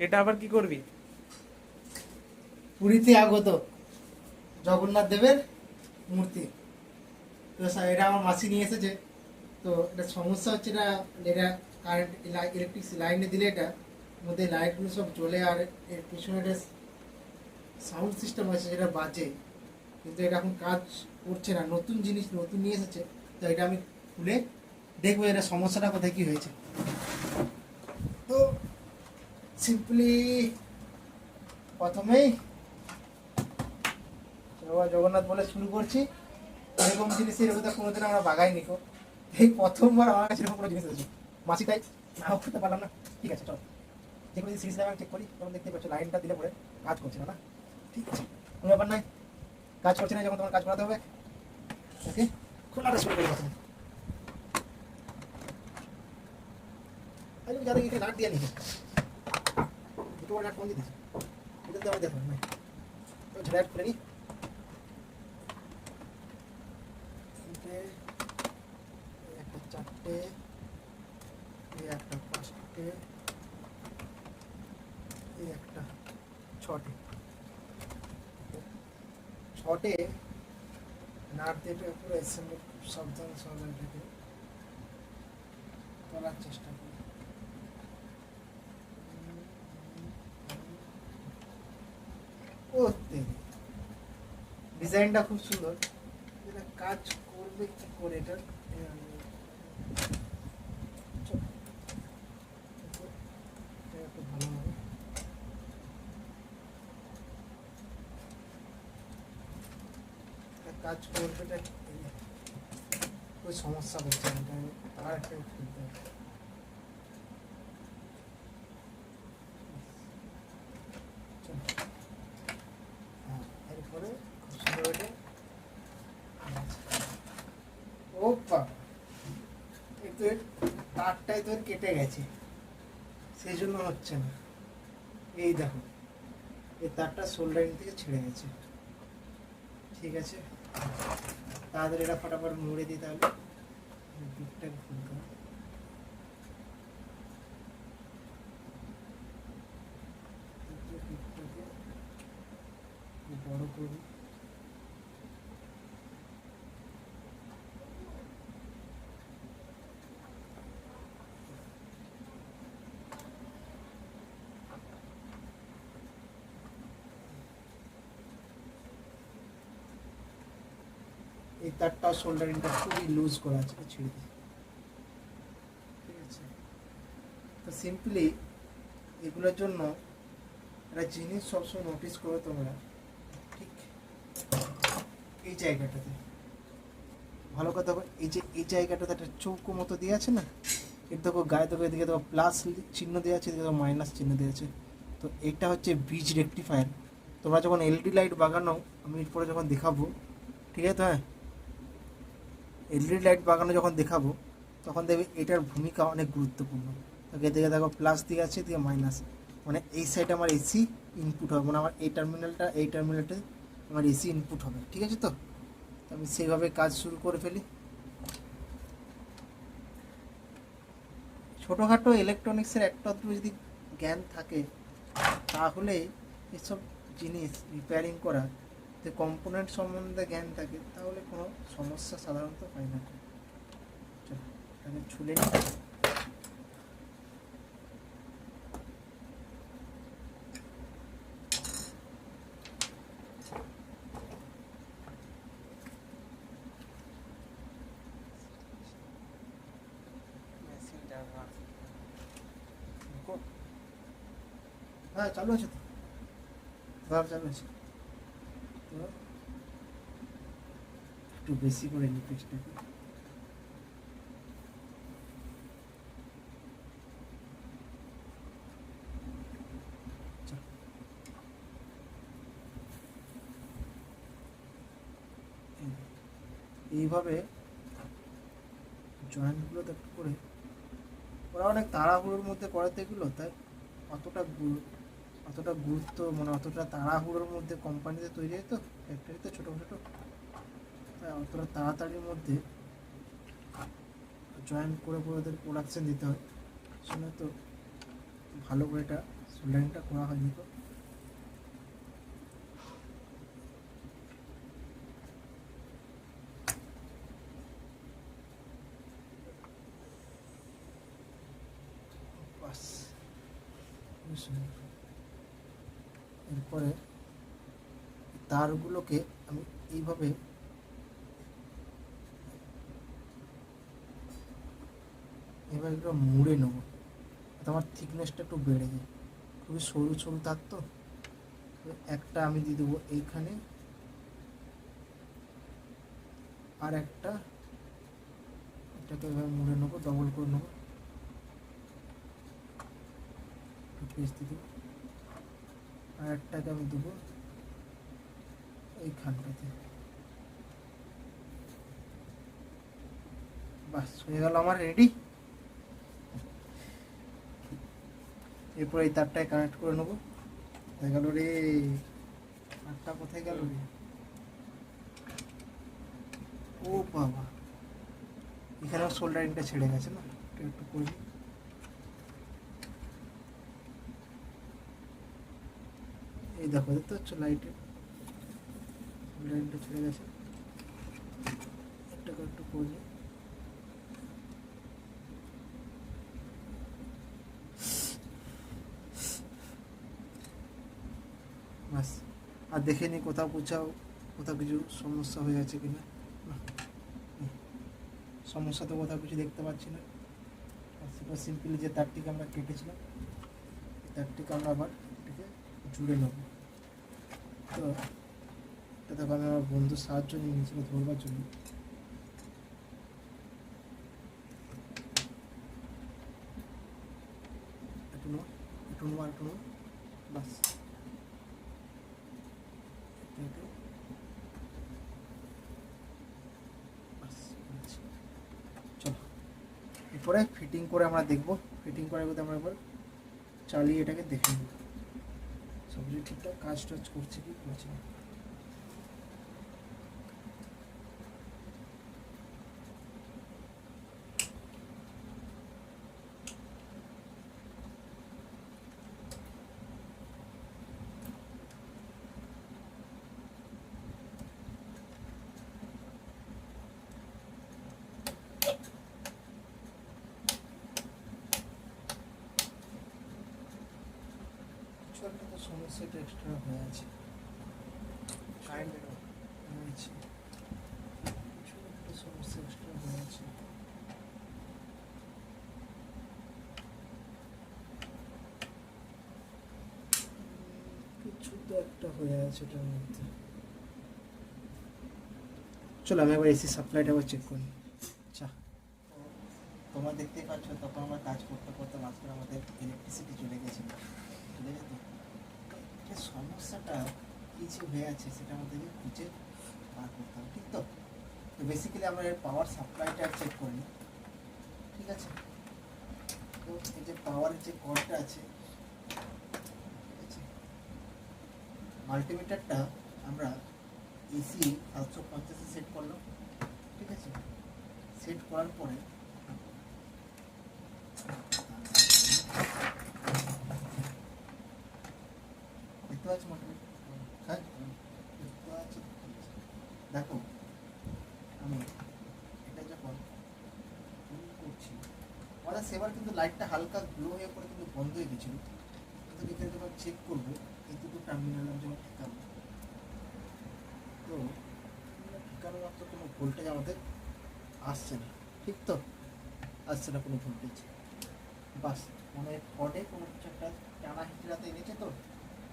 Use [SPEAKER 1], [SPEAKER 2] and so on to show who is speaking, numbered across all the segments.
[SPEAKER 1] এটা আবার কি করবি?
[SPEAKER 2] পুরীতে আগত জগন্নাথ দেবের মূর্তি। তো এটা আমার মাসি নিয়ে এসেছে। তো এটা সমস্যা হচ্ছে, এটা এটা কারেন্ট ইলেকট্রিক লাইনে দিলে এটা মধ্যে লাইটগুলো সব জ্বলে, আর এর পিছনে একটা সাউন্ড সিস্টেম আছে যেটা বাজে, কিন্তু এটা এখন কাজ করছে না। নতুন জিনিস নতুন নিয়ে এসেছে, তো এটা আমি খুলে দেখবো এটা সমস্যাটা কোথায় কী হয়েছে। তো সিম্পলি প্রথমেই জগন্নাথ বলে শুরু করছি। এরকম জিনিস এরকম তো কোনোদিন আমরা বাগাইনি কো, এই প্রথমবার আমার কাছে এরকম কোনো জিনিস এসেছে। মাসি তাই নাও করতে পারলাম না। ঠিক আছে চল চেক করি, সিরিজ আমি চেক করি। তখন দেখতে পাচ্ছ লাইনটা দিলে পরে কাজ করছে না। না ঠিক আছে, কোনো ব্যাপার নাই। কাজ করছে না যখন তোমার কাজ করাতে হবে। ওকে, খোলাটা শুরু করি প্রথমে। যাদের এখানে নাট দিয়ে নিচ্ছে দুটো নাট কোন দিতেছে, এটা তো আমার দেখো না। তো ঝাড়াট খুলে নিই। একটা চারটে, এই একটা পাঁচটে, এই একটা ছটে। ছটে নাট দিয়ে পুরো অ্যাসেম্বলি খুব সাবধান সহকারে করার চেষ্টা করি। ও ডিজাইনটা খুব সুন্দর, এটা কাজ করবে কি করে এটা ভালো হবে। কাজ করবে এটা ওই সমস্যা হচ্ছে না, আর একটা খুলতে হবে। এরপরে খুব সুন্দর এটা ও বাবা, একটু তারটাই তো কেটে গেছে, সেই জন্য হচ্ছে না। এই দেখো এই তারটা সোল্ডারিং থেকে ছেড়ে গেছে। ঠিক আছে, তাড়াতাড়ি এটা ফটাফট মুড়ে দিই তাহলে বিটটাকে খুলতে হবে। বড় করবি। এই তারটা সোল্ডারিংটা খুবই লুজ করা আছে, ছেড়ে দিই। ঠিক আছে, তো সিম্পলি এগুলোর জন্য একটা জিনিস সবসময় নোটিস করো তোমরা, ঠিক এই জায়গাটাতে ভালো কথা। এই যে এই জায়গাটাতে একটা চৌকো মতো দিয়ে আছে না, এর দেখো গায়ে দেখো, এদিকে দেখো প্লাস চিহ্ন দেওয়া আছে, এদিকে দেখো মাইনাস চিহ্ন দেওয়া আছে। তো এটা হচ্ছে ব্রিজ রেকটিফায়ার। তোমরা যখন এলইডি লাইট বাগানো, আমি এরপরে যখন দেখাবো, ঠিক আছে তো, হ্যাঁ এলইডি লাইট বাগানো যখন দেখাবো তখন দেখবে এটার ভূমিকা অনেক গুরুত্বপূর্ণ। এদিকে দেখো প্লাস দিয়ে আছে, এদিকে মাইনাস, মানে এই সাইডে আমার এসি ইনপুট হবে, মানে আমার এই টার্মিনালটা আমার এসি ইনপুট হবে। ঠিক আছে তো, আমি সেইভাবে কাজ শুরু করে ফেলি। ছোটোখাটো ইলেকট্রনিক্সের একটা যদি জ্ঞান থাকে তাহলে এসব জিনিস রিপেয়ারিং করা, যে কম্পোনেন্ট সম্বন্ধে জ্ঞান থাকে তাহলে কোনো সমস্যা সাধারণত হয় না। চলো এটাকে ছুলে নিই। হ্যাঁ চালু আছে তো, চালু আছে। তো একটু বেশি করে নিই পেজটাকে। এইভাবে জয়েন্টগুলো একটু করে, ওরা অনেক তাড়াহুড়োর মধ্যে করে তো এগুলো, তাই অতটা গুরুত্ব, মানে অতটা তাড়াহুড়োর মধ্যে কোম্পানিতে তৈরি হয় তো, ফ্যাক্টরিতে ছোটো ছোটো, তাই অতটা তাড়াতাড়ির মধ্যে জয়েন করে ওদের প্রোডাকশান দিতে হয়। শুনে তো ভালো করে এটা সোল্ডারিংটা করা হয়নি তো। বাস, এরপরে তারগুলোকে আমি এইভাবে এবার এগুলো মুড়ে নেবো, আমার থিকনেসটা একটু বেড়ে যায়, খুবই সরু সরু তার তো। একটা আমি দিয়ে দেবো এইখানে, আর একটা এটাকে এভাবে মুড়ে নেবো, ডবল করে নেবো, পেস্ট দিয়ে দেবো। আর একটাকে আমি দেবো এইখানটাতে। বাস, হয়ে গেল আমার রেডি। এরপর এই তারটায় কানেক্ট করে নেবো। হয়ে গেল রে, তারটা কোথায় গেল রে? ও বাবা, এখানেও সোল্ডারিংটা ছেড়ে গেছে না, একটু করি। এই দেখো, দেখতে পাচ্ছ লাইটে সোল্ডারিংটা ছেড়ে গেছে, এটাকে একটু করি। বাস, আর দেখে নি কোথাও কিছু সমস্যা হয়ে আছে কিনা। সমস্যা তো কোথাও কিছু দেখতে পাচ্ছি না। আর সেটা সিম্পলি যে তারটিকে আমরা কেটেছিলাম, তারটিকে আমরা আবার এটাকে জুড়ে নেব। তো এটা দেখো, আমি আমার বন্ধুর সাহায্য নিয়ে নিয়েছিল ধরবার জন্য। একটু নেবো, বাস। চলো, এরপরে ফিটিং করে আমরা দেখবো। ফিটিং করার মধ্যে আমরা এবার চালিয়ে এটাকে দেখে নেব সব কিছু ঠিকঠাক কাজ টাজ করছে কি করছে না। একটা তো সমস্যাটা এক্সট্রা হয়ে আছে, সমস্যা এক্সট্রা হয়ে আছে। কিছু তো একটা হয়ে আছে এটার মধ্যে। চলো আমি একবার এসি সাপ্লাইটা আবার চেক করি। আচ্ছা, তোমরা দেখতেই পাচ্ছ, তখন আমরা কাজ করতে করতে মাঝখানে আমাদের ইলেকট্রিসিটি চলে গেছিল। চলে যেত, যে সমস্যাটা কিছু হয়ে আছে সেটা আমাদেরকে খুঁজে বার করতে হবে, ঠিক তো? তো বেসিক্যালি আমরা এর পাওয়ার সাপ্লাইটা চেক করি, ঠিক আছে? তো এই যে পাওয়ারের যে কর্ডটা আছে, ঠিক আছে, মাল্টিমিটারটা আমরা এসি 750 সেট করলাম, ঠিক আছে? সেট করার পরে দেখতে পাচ্ছি মোটামুটি, হ্যাঁ দেখতে পাচ্ছি। দেখো, আমি এটা যখন করছি, আমাদের সেবার কিন্তু লাইটটা হালকা গ্লো হয়ে পরে কিন্তু বন্ধ হয়ে গেছিলো। কিন্তু এখানে যখন চেক করবো, এই দুটো টার্মিনাল আমি যখন ঠেকাবো, তো ঠেকানো মাত্র কোনো ভোল্টেজ আমাদের আসছে না, ঠিক তো? আসছে না কোনো ভোল্টেজ। বাস, মানে কর্ডে কোনো কিছু একটা টানা হিচড়াতে এনেছে, তো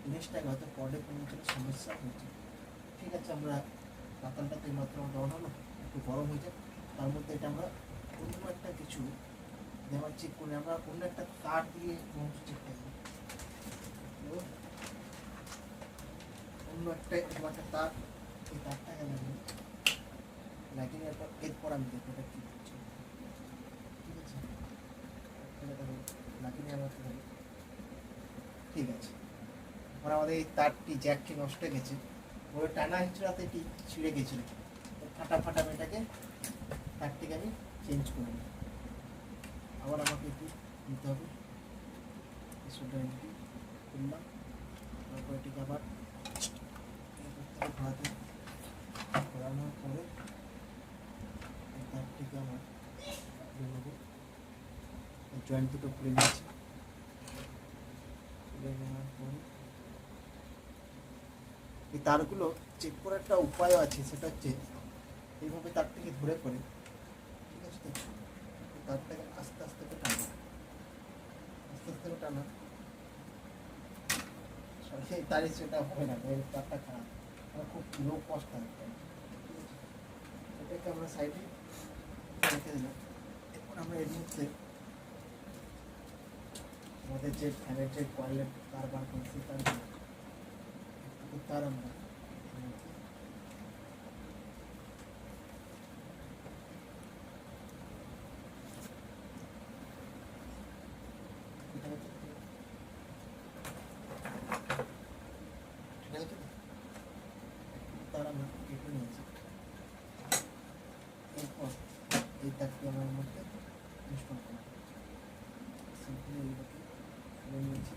[SPEAKER 2] জিনিসটাকে হয়তো কর্ডে কোনো কিছু সমস্যা হয়েছে। ঠিক আছে, আমরা পাতালটা তো মাত্র ডাউন হলো, একটু গরম হয়ে যায়, তার মধ্যে এটা আমরা অন্য একটা কিছু যেমন চেক করে আমরা অন্য একটা তার দিয়ে চেক করবো। অন্য একটা তার, এই তারটাকে লাগিয়ে এরপর আমি দেখবো এটা কী করছে, ঠিক আছে? লাগিয়ে নেওয়ার পরে ঠিক আছে, এবার আমাদের এই তারটি জ্যাকটি নষ্ট হয়ে গেছে, ওই টানা হিচড়াতে এটি ছিঁড়ে গেছিলো, ফাটা মেয়েটাকে তারটিকে আমি চেঞ্জ করে নিই। আবার আমাকে একটু নিতে হবে সোল্ডারিংটি খুললাম, তারপর এটিকে আবার ঘোরাতে ঘোরানোর পরে তারটিকে আমার নেবো, জয়েন্ট দুটো খুলে নিয়েছি। খুলে নেওয়ার পরে এই তারগুলো চেক করার একটা উপায় আছে, সেটা হচ্ছে এইভাবে তারটিকে ধরে করে, ঠিক আছে তো, তারটাকে আস্তে আস্তে করে টানা, আস্তে আস্তে করে টানা। সেই তারই সেটা হবে না, এর তারটা খারাপ, খুব লো কস্ট থাকবে, ঠিক আছে। এটাকে আমরা সাইডে রেখে দিলাম। এরপর আমরা এর মধ্যে আমাদের যে ফ্যানের যে কয়েলের তার বার করছি, তার তার আমরা তার আমরা কেটে নিয়েছি। এরপর এই তারটি আমার মধ্যে ইনস্টল করা সিম্পলি এইভাবে খুলে নিয়েছি।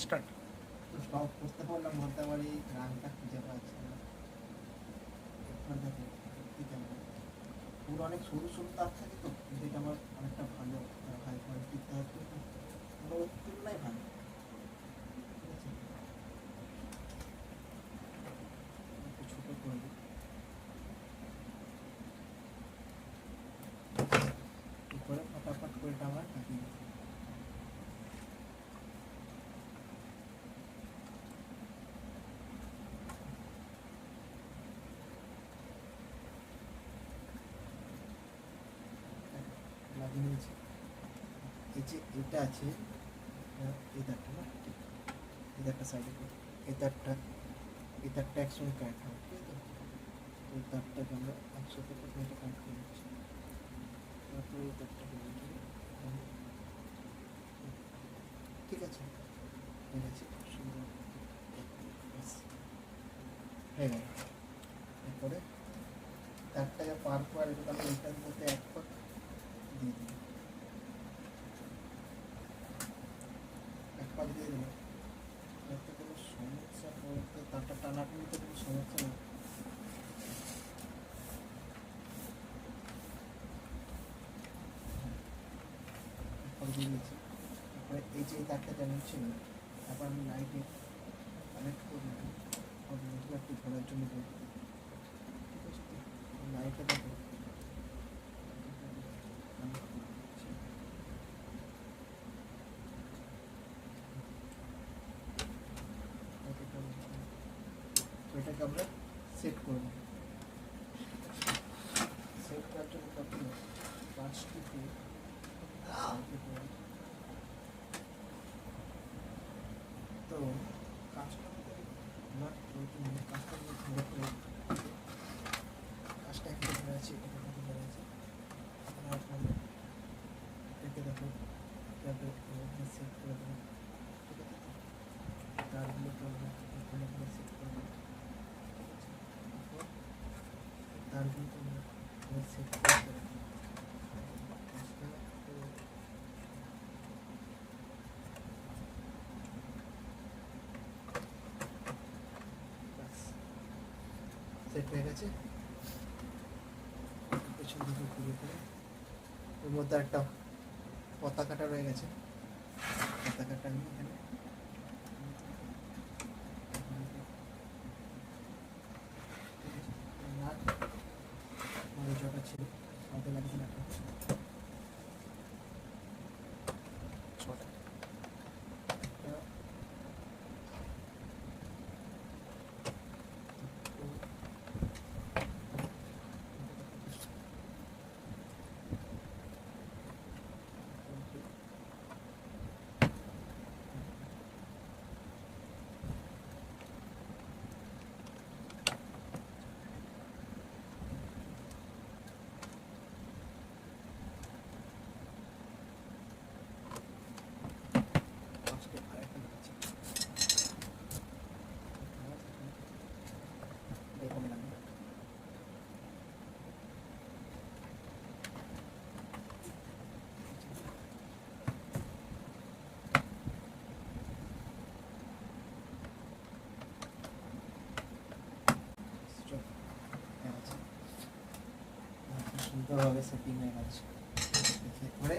[SPEAKER 2] স্টার্ট স্টপ করতে পারলাম, বলতে আমার এই রানটা খুঁজে পাচ্ছি না। এরপর দেখো পুরো অনেক সরু সরু তার থাকে তো, কিন্তু এটা আমার অনেকটা ভালো হাই কোয়ালিটির তার, পুরো তুলনায় ভালো, ঠিক আছে। একটু ছোটো করে দিই, করে ফটাফট করে এটা আমার কাটিয়ে দিই। লাগিয়ে নিয়েছি। এই যে এটা আছে, এই তারটা না, এই তারটা সাইডে করে, এই তারটা একসঙ্গে কানেক্ট হবে, ঠিক আছে। এই তারটাকে আমরা একসাথে প্রথমে এটা কানেক্ট করে নিচ্ছি, তারপরে এই তারটাকে ঠিক আছে, ঠিক আছে, সুন্দর হয়ে গেল। এরপরে তারটাকে পার করে আমি এইটার মধ্যে এক পাক দিয়ে দিই, এক পাক দিয়ে দিলাম, যাতে কোনো সমস্যা পড়তে, তারটা টানাটানিতে কোনো সমস্যা নেই। দিয়ে দিয়েছি। তারপরে এই যে তারটা যেমন ছিল, তারপর আমি লাইটে কানেক্ট করে নেব, একটু ঘোরার জন্য বলবো, ঠিক আছে। লাইটে দেখো এটাকে আমরা সেট করে নেব। সেট করার জন্য প্রথমে পাঁচটিকে তো কাজটার মধ্যে নট প্রয়োজন নেই, কাজটার মধ্যে কাজটা একটা ধরে আছে, এটা একটা ধরে আছে, এটাকে দেখো সেট করে দেবো, ঠিক আছে। তারগুলোকে আমরা এখানে সেট করে দেবো, ঠিক আছে। তারগুলোকে আমরা সেট করে দেবো। সেট হয়ে গেছে। পেছন দিকে ঘুরিয়ে করে এর মধ্যে একটা পতাকাটা রয়ে গেছে, পতাকাটা আমি এখানে যটা ছিল আমাদের লাগবে না, ছটা সুন্দরভাবে সেটিং হয়ে গেছে। করে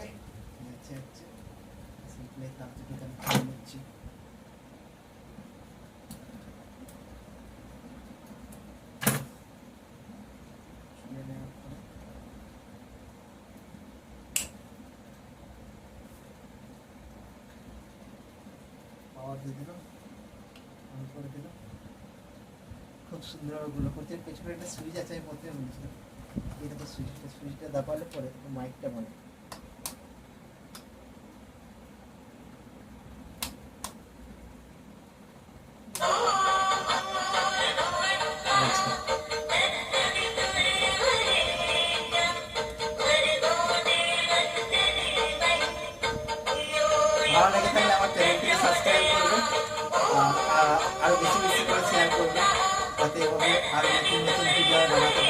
[SPEAKER 2] সিম্পলি তাড়াতাড়ি এখানে খুলে নিচ্ছি। খুলে নেওয়ার পরে পাওয়ার দিয়ে দিলাম, অন করে দিলাম। খুব সুন্দরভাবে গুলো করতে। পেছনে একটা সুইচ আছে, আমি প্রথমে বলেছিলাম এটা তো সুইচটা দাবালে পরে মাইকটা বলে। ভালো লেগে থাকলে আমার চ্যানেলটিকে সাবস্ক্রাইব করবেন, আরো বেশি বেশি করে শেয়ার করবেন, যাতে এভাবে আরো নতুন নতুন ভিডিও বানাতে